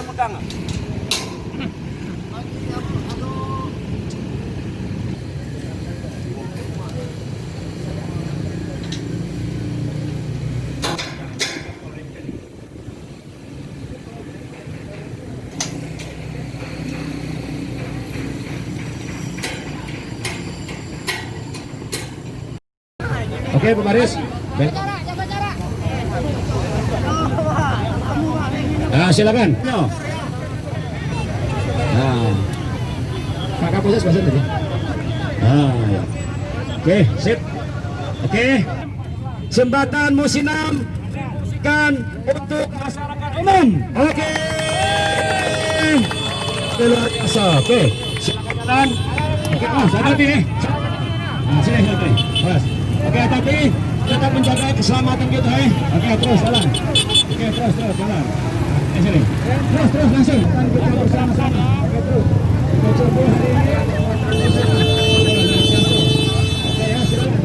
pegang. Oke, Pak Baris. Baik. Nah, silakan. Nah, Pak Kapolres bahasa tadi. Nah, ya. Oke, sip. Oke, jembatan Musinam kan untuk masyarakat umum. Oke, luar biasa. Oke, silakan jalan. Oke, saya nih. Nah, sini, Mas. Oke, tapi tetap menjaga keselamatan kita, Oke, terus jalan. Oke, terus jalan. Sini. Terus langsung. Kita bersama-sama. Oke, terus. Kita coba hari ini. Oke, ya, silakan.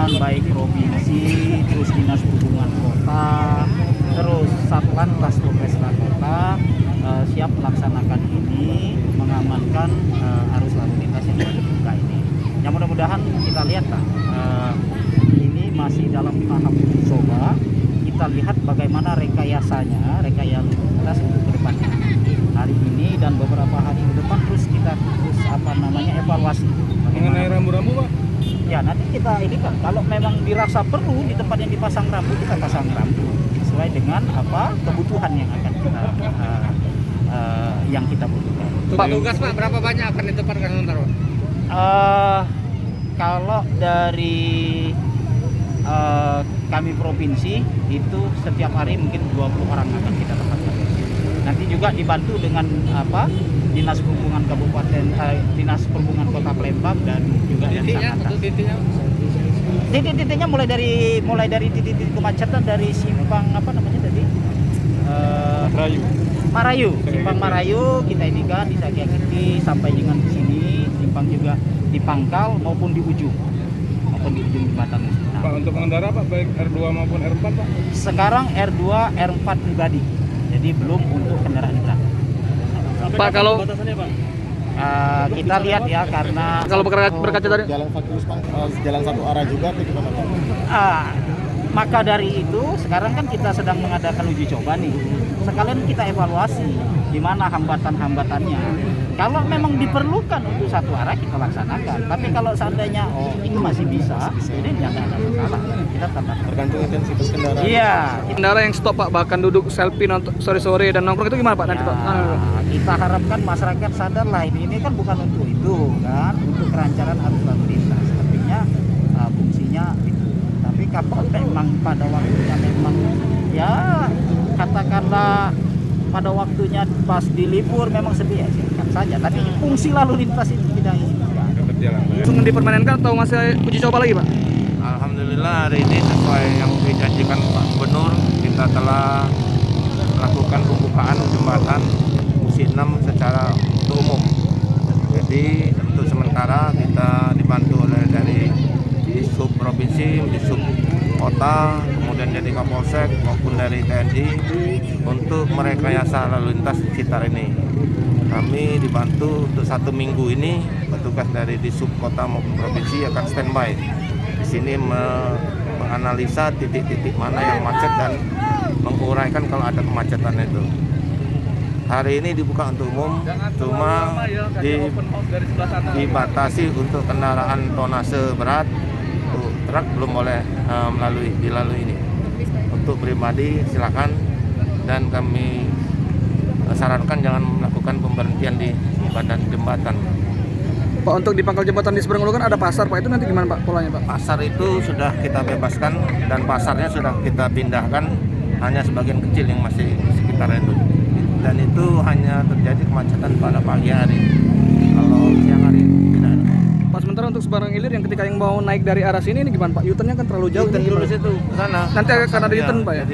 Baik provinsi, terus dinas perhubungan kota, terus Satlantas Polres Kota siap melaksanakan ini, mengamankan arus lalu lintas yang dibuka ini. Yang mudah-mudahan kita lihat ini masih dalam tahap uji coba. Kita lihat bagaimana rekayasanya, rekayasa lalu lintas untuk ke depannya. Hari ini dan beberapa hari ke depan terus kita evaluasi. Mengenai rambu-rambu, Pak? Ya, nanti kita ini kan kalau memang dirasa perlu di tempat yang dipasang rambu, kita pasang rambu sesuai dengan kebutuhan yang akan kita butuhkan. Pak tugas, Pak, berapa banyak akan ditempatkan sebentar, Pak? Kalau dari kami provinsi itu setiap hari mungkin 20 orang akan kita tempatkan. Nanti juga dibantu dengan Dinas Perhubungan Kabupaten, Dinas Perhubungan Kota Palembang dan juga titik-titiknya mulai dari titik-titik kemacetan dari simpang dari Marayu, simpang Marayu kita ini kan di Sakyakiti sampai dengan di sini, simpang juga di Pangkal maupun di ujung jembatan Musinam. Pak, untuk pengendara, Pak, baik R2 maupun R4, Pak? Sekarang R2, R4 pribadi, jadi belum untuk kendaraan berat. Pak, kalau batasannya, Pak? Kita lihat ya, karena kalau berkaca dari Jalan satu arah juga atau gimana, Pak? maka dari itu sekarang kan kita sedang mengadakan uji coba nih. Sekalian kita evaluasi di mana hambatan-hambatannya. Kalau memang diperlukan untuk satu arah kita laksanakan. Tapi kalau seandainya ini masih bisa, ini jangan ada masalah. Kita tambah. Tergantung intensitas kendaraan. Iya. kendara yang stop, Pak, bahkan duduk selfie sore-sore dan nongkrong itu gimana, Pak, nanti, Pak? Kita harapkan masyarakat sadar lah ini kan bukan untuk itu kan, untuk kelancaran arus lalu lintas. Artinya fungsinya itu. Tapi kalau memang pada waktunya memang ya katakanlah pada waktunya pas di libur memang sedia silakan saja. Tapi fungsi lalu lintas itu tidak Langsung dipermanenkan atau masih uji coba lagi, Pak? Alhamdulillah hari ini sesuai yang dijanjikan Pak Gubernur, kita telah melakukan pembukaan jembatan Musinam secara umum. Jadi untuk sementara kita dibantu oleh dari Sub Provinsi, Sub Kota, kemudian dari Kapolsek maupun dari TNI untuk merekayasa lalu lintas di sekitar ini. Kami dibantu untuk 1 minggu ini, petugas dari Sub Kota maupun Provinsi akan standby di sini menganalisa titik-titik mana yang macet dan menguraikan kalau ada kemacetan itu. hari ini dibuka untuk umum, cuma dibatasi untuk kendaraan tonase berat, untuk truk belum boleh dilalui ini. Untuk pribadi silakan, dan kami sarankan jangan melakukan pemberhentian di badan jembatan. Pak, untuk di pangkal jembatan di seberang Ulu kan ada pasar Pak, itu nanti gimana Pak polanya Pak? Pasar itu sudah kita bebaskan dan pasarnya sudah kita pindahkan, hanya sebagian kecil yang masih sekitar itu. Dan itu hanya terjadi kemacetan pada pagi hari. Kalau siang hari tidak ada. Pak, sementara untuk Seberang Ilir yang ketika yang mau naik dari arah sini ini gimana Pak? U-turn-nya kan terlalu jauh. U-turn ini dulu gimana? situ ke sana. Nanti akan ada U-turn Pak ya?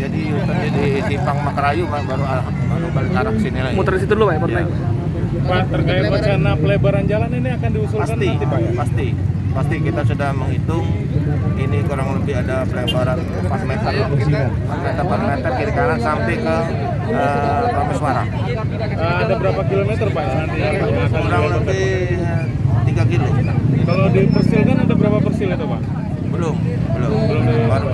Jadi U-turn di Simpang Makarayu baru balik arah ke sini lagi. Muter di situ dulu Pak ya, baru Iya. naik. Pak, terkait wacana pelebaran jalan ini akan diusulkan Pasti, nanti Pak ya? pasti kita sudah menghitung ini kurang lebih ada pelebaran 4 meter, 4 meter kiri kanan sampai ke Prameswara. Ada berapa kilometer Pak ya nanti yang akan Kurang dilebarkan? lebih 3 kilo. Kalau di persil kan ada berapa persil itu Pak? Belum. Baru